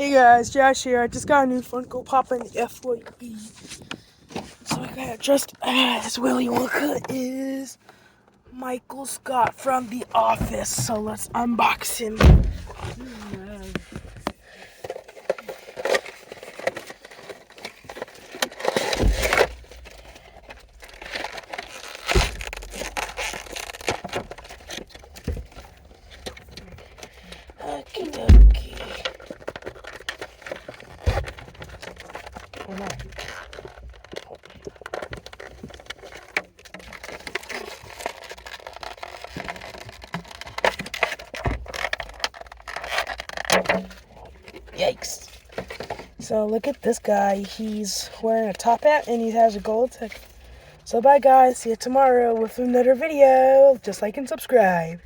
Hey guys, Josh here. I just got a new Funko Pop in the FYE. So I got just as Willy Wonka is Michael Scott from The Office. So let's unbox him. Okie dokie. Oh no. Yikes. So look at this guy. He's wearing a top hat and he has a gold tick. So bye guys. See you tomorrow with another video. Just like and subscribe.